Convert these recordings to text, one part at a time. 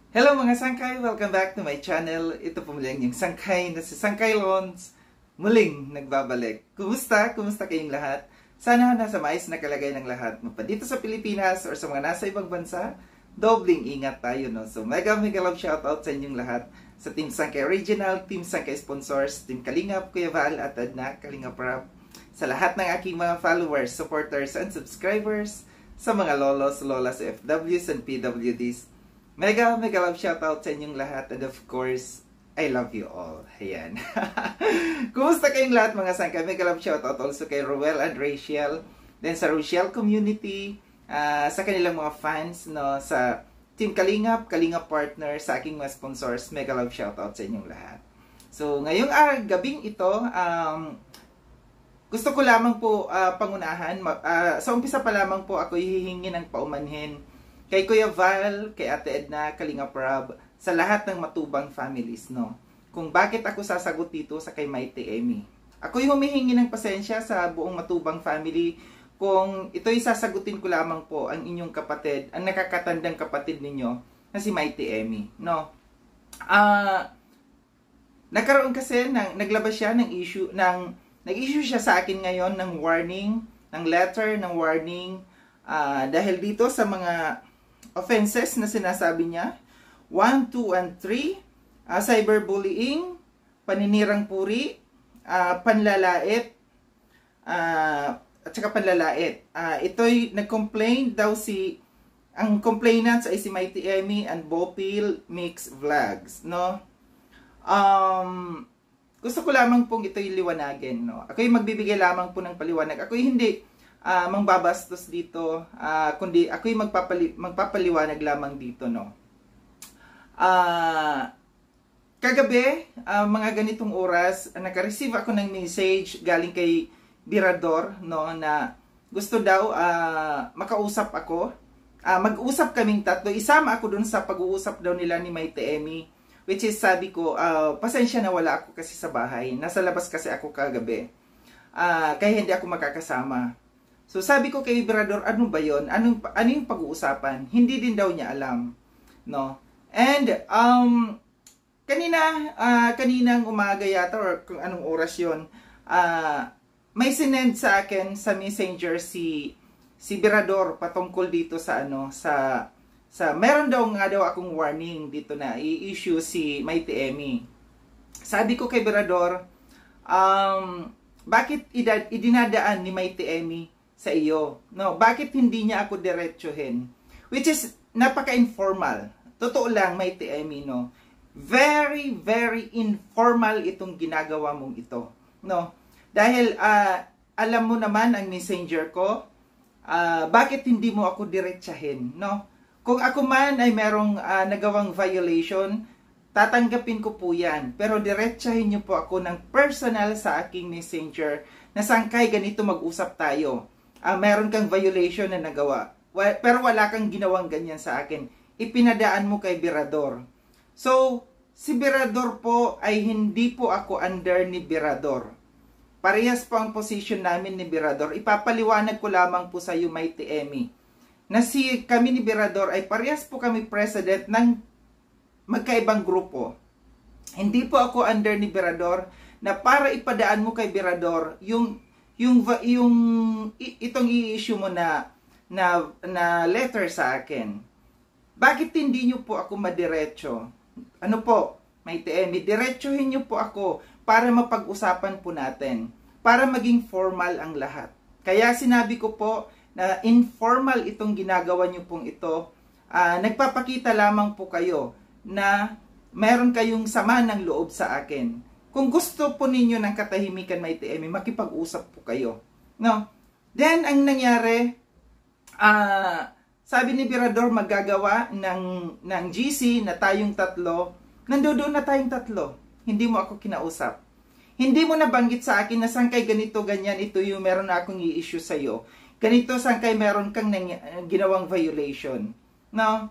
Hello mga sangkay! Welcome back to my channel. Ito po muli ang inyong sangkay na si Sangkay Lons. Muling nagbabalik. Kumusta? Kumusta kayong lahat? Sana nasa maayos na kalagayan ng lahat. Mapa dito sa Pilipinas or sa mga nasa ibang bansa, dobling ingat tayo, no? So mega love shoutout sa inyong lahat. Sa Team Sangkay Original, Team Sangkay Sponsors, Team Kalingap, Kuya Val at Adna, Kalingap Rap. Sa lahat ng aking mga followers, supporters, and subscribers. Sa mga lolos, lolas, FWs, and PWDs. Mega love shoutout sa inyong lahat, and of course, I love you all. Ayan. Kumusta kayong lahat mga sangkay? Mega love shoutout also kay Ruel and Rachel. Then sa Rochelle community, sa kanilang mga fans, no, sa Team Kalingap, Kalingap Partner, sa aking mga sponsors, mega love shoutout sa inyong lahat. So, ngayong gabing ito, gusto ko lamang po pangunahan, sa umpisa pa lamang po ako hihingi ng paumanhin kay Kuya Val, kay Ate Edna, Kalingap Rab, sa lahat ng matubang families, no? Kung bakit ako sasagot dito sa kay Mighty Emmy. Ako yung humihingi ng pasensya sa buong matubang family kung ito'y sasagutin ko lamang po ang inyong kapatid, ang nakakatandang kapatid ninyo na si Mighty Emmy, no? Nagkaroon kasi, naglabas siya ng issue, nag-issue siya sa akin ngayon ng warning, ng letter, ng warning, dahil dito sa mga offenses na sinasabi niya, 1, 2, and 3, cyberbullying, paninirang puri, panlalait, at saka panlalait. Ito'y nag-complain daw ang complainants ay si Mighty Emmy and Bopil Mix Vlogs, no? Gusto ko lamang pong ito'y liwanagin, no? Ako'y magbibigay lamang po ng paliwanag. Ako'y hindi mangbabastos dito, kundi ako'y magpapaliwanag lamang dito, no. Kagabi, mga ganitong oras, naka-receive ako ng message galing kay Birador, no, na gusto daw makausap ako. Mag-usap kaming tatlo. Isama ako dun sa pag-uusap daw nila ni Mighty Emmy, which is sabi ko, pasensya na wala ako kasi sa bahay. Nasa labas kasi ako kagabi. Kaya hindi ako makakasama. So sabi ko kay Birador, ano ba yon? Ano yung pag-uusapan? Hindi din daw niya alam, no? And kaninang umaga yata or kung anong oras yon, may sinend sa akin sa Messenger si Birador patungkol dito sa meron daw akong warning dito na i-issue si Mighty Emmy. Sabi ko kay Birador, bakit idinadaan ni Mighty Emmy sa iyo? No, bakit hindi niya ako diretsuhin? Which is napaka-informal. Totoo lang, Mighty Emmy, no. Very informal itong ginagawa mong ito, no. Dahil alam mo naman ang messenger ko, bakit hindi mo ako diretsahin, no? Kung ako man ay merong nagawang violation, tatanggapin ko po 'yan. Pero diretsahin niyo po ako ng personal sa aking messenger na sangkay ganito mag-usap tayo. Meron kang violation na nagawa, pero wala kang ginawang ganyan sa akin. Ipinadaan mo kay Birador. So, si Birador po ay hindi po ako under ni Birador. Parehas po ang position namin ni Birador. Ipapaliwanag ko lamang po sa iyo, Mighty Emmy, na kami ni Birador ay parehas po kami president ng magkaibang grupo. Hindi po ako under ni Birador na para ipadaan mo kay Birador itong i-issue mo na letter sa akin. Bakit hindi nyo po ako madiretso? Ano po, Mighty Emmy, diretsuhin nyo po ako para mapag-usapan po natin, para maging formal ang lahat. Kaya sinabi ko po na informal itong ginagawa nyo pong ito. Nagpapakita lamang po kayo na meron kayong sama ng loob sa akin. Kung gusto po ninyo ng katahimikan, Mighty Emmy, makipag-usap po kayo, no? Then, ang nangyari, sabi ni Birador, maggagawa ng GC na tayong tatlo. Nandoon na tayong tatlo. Hindi mo ako kinausap. Hindi mo nabanggit sa akin na sangkay ganito, ganyan, ito yung meron na akong i-issue sa'yo. Ganito, sangkay meron kang ginawang violation, no?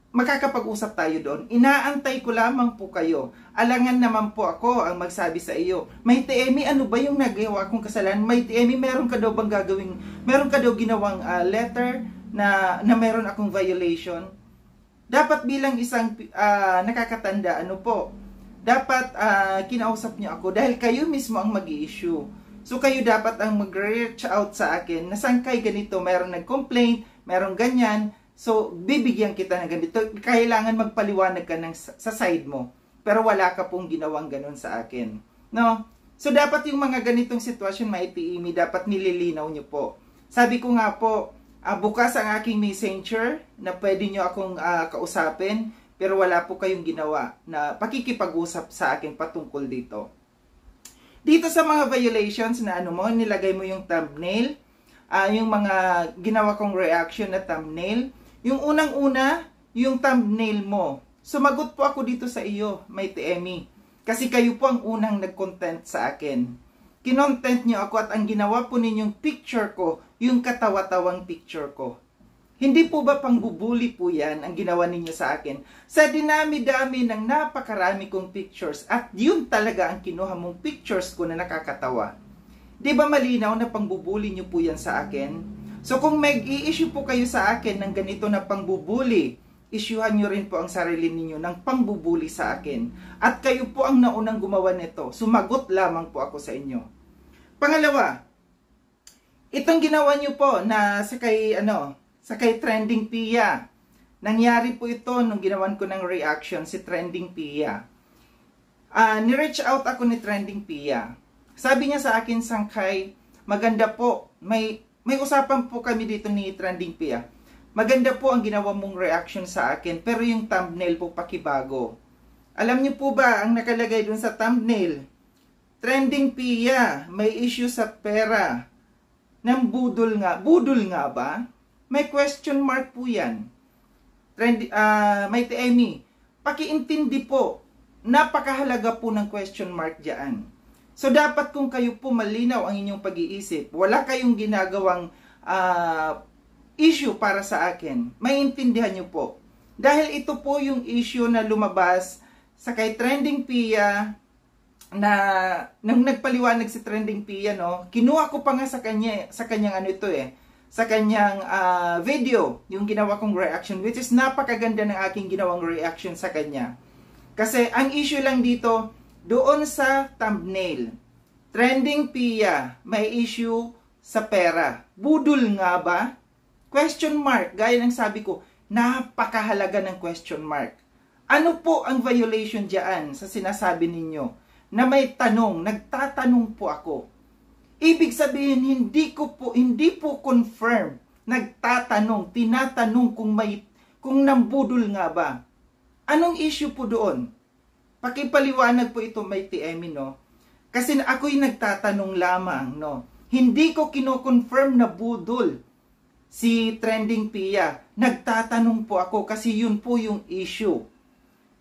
Makakapag-usap tayo doon. Inaantay ko lamang po kayo. Alangan naman po ako ang magsabi sa iyo, Mighty Emmy, ano ba yung nagawa kong kasalanan? Mighty Emmy, meron ka daw ginawang letter na meron akong violation? Dapat bilang isang nakakatanda, ano po, dapat kinausap niyo ako dahil kayo mismo ang mag-i-issue. So kayo dapat ang mag-reach out sa akin na saan kay ganito, mayroong nag-complain, mayroong ganyan, so bibigyan kita ng ganito. Kailangan magpaliwanag ka sa side mo. Pero wala ka pong ginawang ganun sa akin. No? So dapat yung mga ganitong sitwasyon, maitiimi, dapat nililinaw nyo po. Sabi ko nga po, bukas ang aking messenger na pwede nyo akong kausapin, pero wala po kayong ginawa na pakikipag-usap sa akin patungkol dito. Dito sa mga violations na ano mo, nilagay mo yung thumbnail, yung mga ginawa kong reaction na thumbnail, yung unang-una, yung thumbnail mo. Sumagot po ako dito sa iyo, Mighty Emmy. Kasi kayo po ang unang nag-content sa akin. Kinontent nyo ako at ang ginawa po ninyong picture ko, yung katawa-tawang picture ko. Hindi po ba pangbubuli po yan ang ginawa ninyo sa akin? Sa dinami-dami ng napakarami kong pictures at yun talaga ang kinuha mong pictures ko na nakakatawa. Di ba malinaw na pangbubuli nyo po yan sa akin? So kung mag-i-issue po kayo sa akin ng ganito na pangbubuli, isyuhan nyo rin po ang sarili ninyo ng pangbubuli sa akin. At kayo po ang naunang gumawa nito. Sumagot lamang po ako sa inyo. Pangalawa, itong ginawa nyo po na sa kay Trending Pia. Nangyari po ito nung ginawan ko ng reaction si Trending Pia. Ni-reach out ako ni Trending Pia. Sabi niya sa akin, Sangkay, maganda po. May usapan po kami dito ni Trending Pia. Maganda po ang ginawa mong reaction sa akin, pero yung thumbnail po pakibago. Alam niyo po ba ang nakalagay dun sa thumbnail? Trending Pia, may issue sa pera. Nang budol nga. Budol nga ba? May question mark po yan. Mighty Emmy, pakiintindi po. Napakahalaga po ng question mark dyan. So dapat kung kayo po malinaw ang inyong pag-iisip, wala kayong ginagawang issue para sa akin, maintindihan nyo po. Dahil ito po yung issue na lumabas sa kay Trending Pia na nang nagpaliwanag si Trending Pia, no, kinuha ko pa nga sa kanyang ano ito sa kanyang video, yung ginawa kong reaction, which is napakaganda ng aking ginawang reaction sa kanya. Kasi ang issue lang dito, doon sa thumbnail, Trending Pia, may issue sa pera. Budol nga ba? Question mark, gaya ng sabi ko, napakahalaga ng question mark. Ano po ang violation diyan sa sinasabi ninyo? Na may tanong, nagtatanong po ako. Ibig sabihin, hindi po confirm. Nagtatanong, tinatanong kung nambudol nga ba. Anong issue po doon? Pakipaliwanag po ito, Mighty Emmy, no? Kasi ako'y nagtatanong lamang, no? Hindi ko kino-confirm na budol si Trending Pia. Nagtatanong po ako kasi yun po yung issue.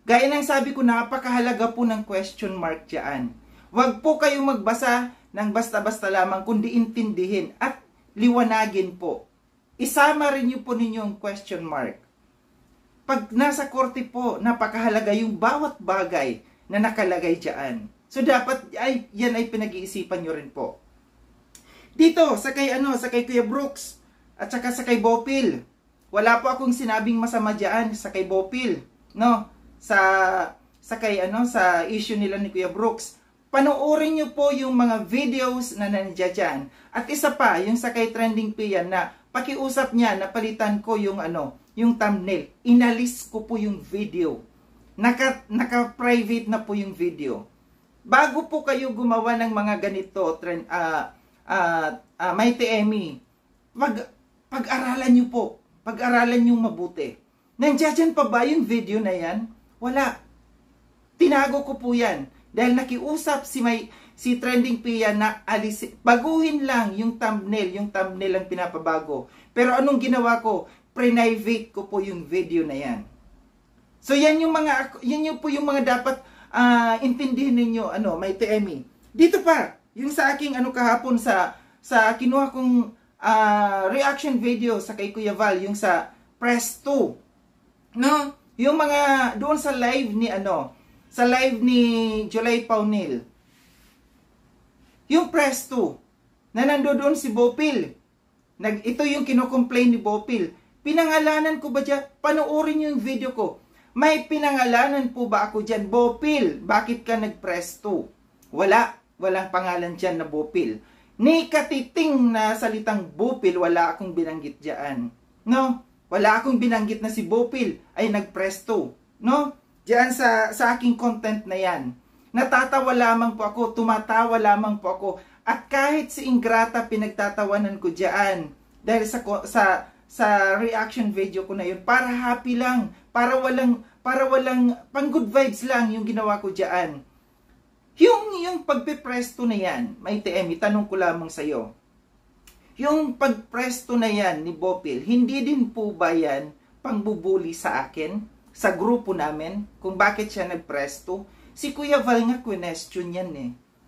Gaya ng sabi ko, napakahalaga po ng question mark dyan. Huwag po kayong magbasa ng basta-basta lamang, kundi intindihin at liwanagin po. Isama rin niyo po ninyo ang question mark. Pag nasa korte po, napakahalaga yung bawat bagay na nakalagay dyan. So dapat yan ay pinag-iisipan nyo rin po. Dito, sa kay Kuya Brooks, at saka sa kay Bopil. Wala po akong sinabing masama diyan sa kay Bopil, no? Sa issue nila ni Kuya Brooks. Panoorin niyo po yung mga videos na nandiyan diyan. At isa pa, yung sa kay Trending Pia na pakiusap niya na palitan ko yung thumbnail. Inalis ko po yung video. Naka-private na po yung video. Bago po kayo gumawa ng mga ganito, Mighty Emmy, pag-aralan nyo po. Pag-aralan nyo mabuti. Nandiyan pa ba yung video na yan? Wala. Tinago ko po yan. Dahil nakiusap si Trending Pia na baguhin lang yung thumbnail. Yung thumbnail ang pinapabago. Pero anong ginawa ko? Private ko po yung video na yan. So yan yung mga dapat intindihin ninyo, Mighty Emmy. Dito pa, yung sa aking kahapon sa kinuha kong reaction video sa kay Kuya Val, yung sa Press 2. No? Yung mga doon sa live ni July Paunil. Yung Press 2 na nandoon si Bopil. Ito yung kino-complain ni Bopil. Pinangalanan ko ba dyan? Panoorin nyo yung video ko. May pinangalanan po ba ako dyan? Bopil, bakit ka nag-press 2? Wala. Walang pangalan dyan na Bopil. Ni katiting na salitang Bopil, wala akong binanggit dyan. No? Wala akong binanggit na si Bopil ay nag-press 2. No? Diyan sa aking content na yan. Natatawa lamang po ako, tumatawa lamang po ako. At kahit si Ingrata pinagtatawanan ko diyan dahil sa reaction video ko na yun, para happy lang, para walang pang good vibes lang yung ginawa ko diyan. Yung pagpe-presto na yan, may TM, tanong ko lamang sa iyo. Yung pagpresto na yan ni Bopil, hindi din po ba yan pangbubuli sa akin, sa grupo namin, kung bakit siya nagpresto? Si Kuya Val nga question yan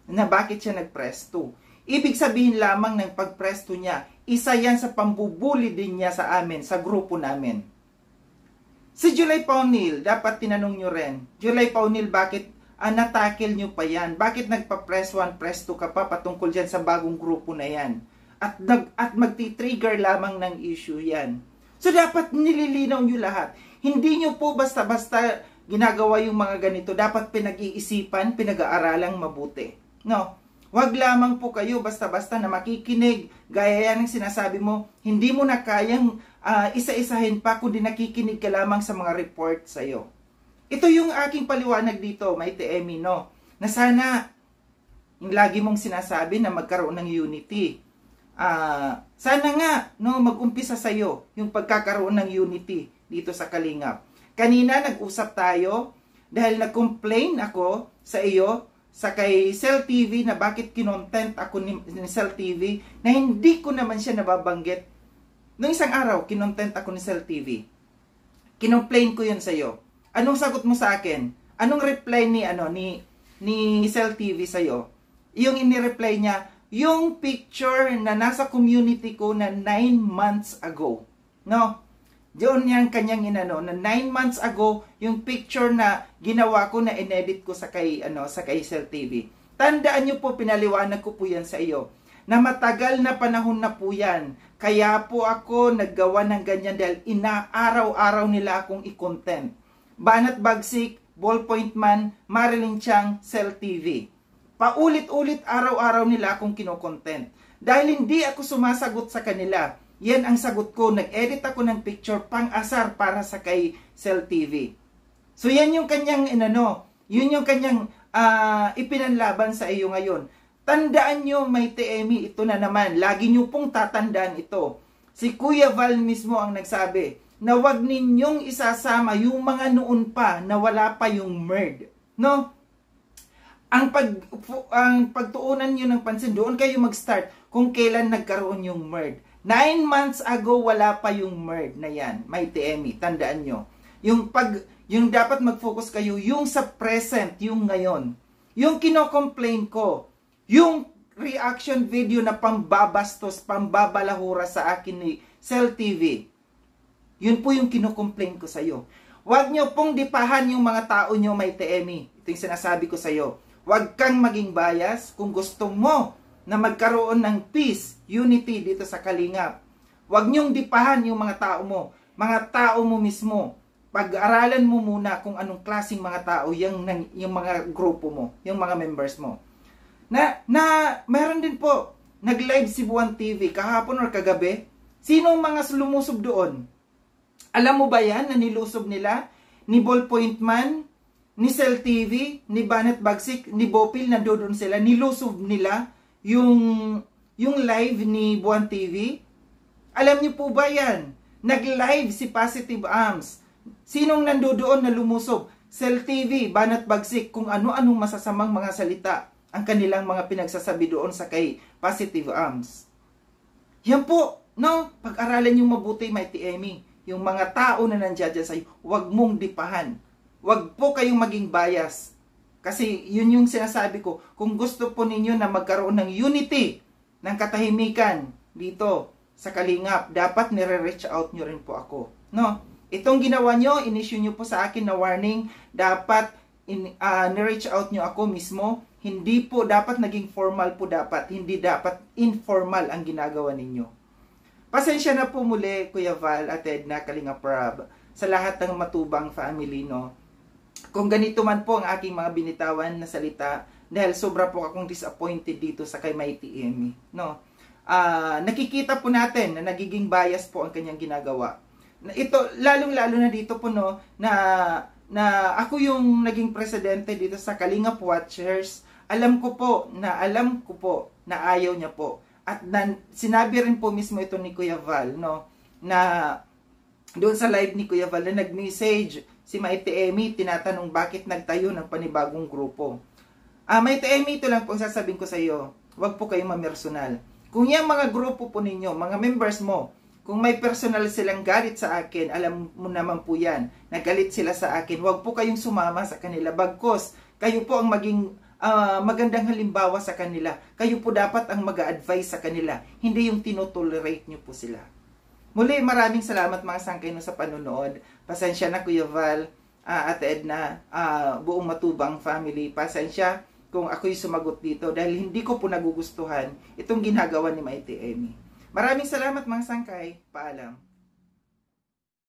na bakit siya nagpresto. Ibig sabihin lamang ng pagpresto niya, isa yan sa pambubuli din niya sa amin, sa grupo namin. Si July Paunil, dapat tinanong nyo rin, July Paunil, bakit natakil nyo pa yan? Bakit nagpa-press 1, press 2 ka pa patungkol dyan sa bagong grupo na yan? At magti-trigger lamang ng issue yan. So dapat nililinaw nyo lahat. Hindi nyo po basta-basta ginagawa yung mga ganito, dapat pinag-iisipan, pinag-aaralang mabuti. No, wag lamang po kayo basta-basta na makikinig, gaya yan ang sinasabi mo, hindi mo na kayang isa-isahin pa, kundi nakikinig ka lamang sa mga report sa'yo. Ito yung aking paliwanag dito, may TMI, no, na sana, yung lagi mong sinasabi na magkaroon ng unity. Sana nga, no, mag-umpisa sa'yo yung pagkakaroon ng unity dito sa Kalingap. Kanina nag-usap tayo dahil nag-complain ako sa iyo sa kay Cell TV na bakit kinontent ako ni Cell TV na hindi ko naman siya nababanggit. Noong isang araw, kinontent ako ni Cell TV. Kinomplain ko yun sa iyo. Anong sagot mo sa akin? Anong reply ni Cell TV sa iyo? Yung ini-reply niya, yung picture na nasa community ko na 9 months ago. No? Diyon yan kanyang na 9 months ago, yung picture na ginawa ko na inedit ko sa kay Cell TV. Tandaan nyo po, pinaliwanag ko po yan sa iyo, na matagal na panahon na po yan. Kaya po ako naggawa ng ganyan dahil inaaraw-araw nila akong i-content. Banat Bagsik, Ballpoint Man, Marilyn Chang, Cell TV. Paulit-ulit araw-araw nila akong kinokontent. Dahil hindi ako sumasagot sa kanila. Yan ang sagot ko. Nag-edit ako ng picture pang-asar para sa kay Cell TV. So yan yung kanyang yun yung kanyang ipinanlaban sa iyo ngayon. Tandaan nyo, may TMI, ito na naman. Lagi nyo pong tatandaan ito. Si Kuya Val mismo ang nagsabi na wag ninyong isasama yung mga noon pa na wala pa yung MERD. No? Ang pagtuunan nyo ng pansin, doon kayo mag-start kung kailan nagkaroon yung MERD. 9 months ago, wala pa yung MERD na yan. May TMI, tandaan nyo. Yung dapat mag-focus kayo, yung sa present, yung ngayon. Yung kino-complain ko, yung reaction video na pambabastos, pambabalahura sa akin ni Cell TV. Yun po yung kino-complain ko sa iyo. Huwag nyo pong dipahan yung mga tao nyo may TMI. Ito yung sinasabi ko sa iyo. Huwag kang maging bias kung gusto mo na magkaroon ng peace, unity dito sa Kalingap. Huwag niyong dipahan yung mga tao mo. Mga tao mo mismo. Pag-aralan mo muna kung anong klaseng mga tao yung mga grupo mo, yung mga members mo. Meron din po, nag-live si Buwan TV kahapon or kagabi. Sino ang mga lumusob doon? Alam mo ba yan na nilusob nila? Ni Ballpoint Man, ni Cell TV, ni Banat Bagsik, ni Bopil, nandoon sila. Nilusob nila yung live ni Buwan TV. Alam niyo po ba yan? Nag-live si Positive Arms. Sinong nandoon na lumusob? Cell TV, Banat Bagsik, kung ano-anong masasamang mga salita ang kanilang mga pinagsasabi doon sa kay Positive Arms. Yan po, no? Pag-aralan niyo mabuti, may TMI. Yung mga tao na nandiyan dyan sa'yo, huwag mong dipahan. Huwag po kayong maging bias. Kasi yun yung sinasabi ko, kung gusto po ninyo na magkaroon ng unity, ng katahimikan dito sa Kalingap, dapat nire-reach out nyo rin po ako. No? Itong ginawa nyo, in-issue nyo po sa akin na warning, dapat ni-reach out nyo ako mismo. Hindi po dapat naging formal po dapat, hindi dapat informal ang ginagawa ninyo. Pasensya na po muli, Kuya Val at Edna, Kalinga Prab, sa lahat ng matubang family, no. Kung ganito man po ang aking mga binitawan na salita, dahil sobra po akong disappointed dito sa kay Mighty Emmy, no. Nakikita po natin na nagiging bias po ang kanyang ginagawa. Ito, lalong-lalo na dito po, no, na ako yung naging presidente dito sa Kalingap Watchers. Alam ko po na ayaw niya po. At sinabi rin po mismo ito ni Kuya Val, no, na doon sa live ni Kuya Val na nag-message si Mighty Emmy, tinatanong bakit nagtayo ng panibagong grupo. Mighty Emmy, ito lang po sasabihin ko sa iyo, huwag po kayong mamersonal. Kung yung mga grupo po ninyo, mga members mo, kung may personal silang galit sa akin, alam mo naman po yan, nagalit sila sa akin, huwag po kayong sumama sa kanila. Bagkos, kayo po ang maging magandang halimbawa sa kanila. Kayo po dapat ang mag-a-advise sa kanila, hindi yung tinotolerate nyo po sila. Muli, maraming salamat mga sangkay no sa panonood. Pasensya na Kuya Val, at Edna, buong matubang family. Pasensya kung ako'y sumagot dito dahil hindi ko po nagugustuhan itong ginagawa ni Mighty Emmy. Maraming salamat mga sangkay. Paalam.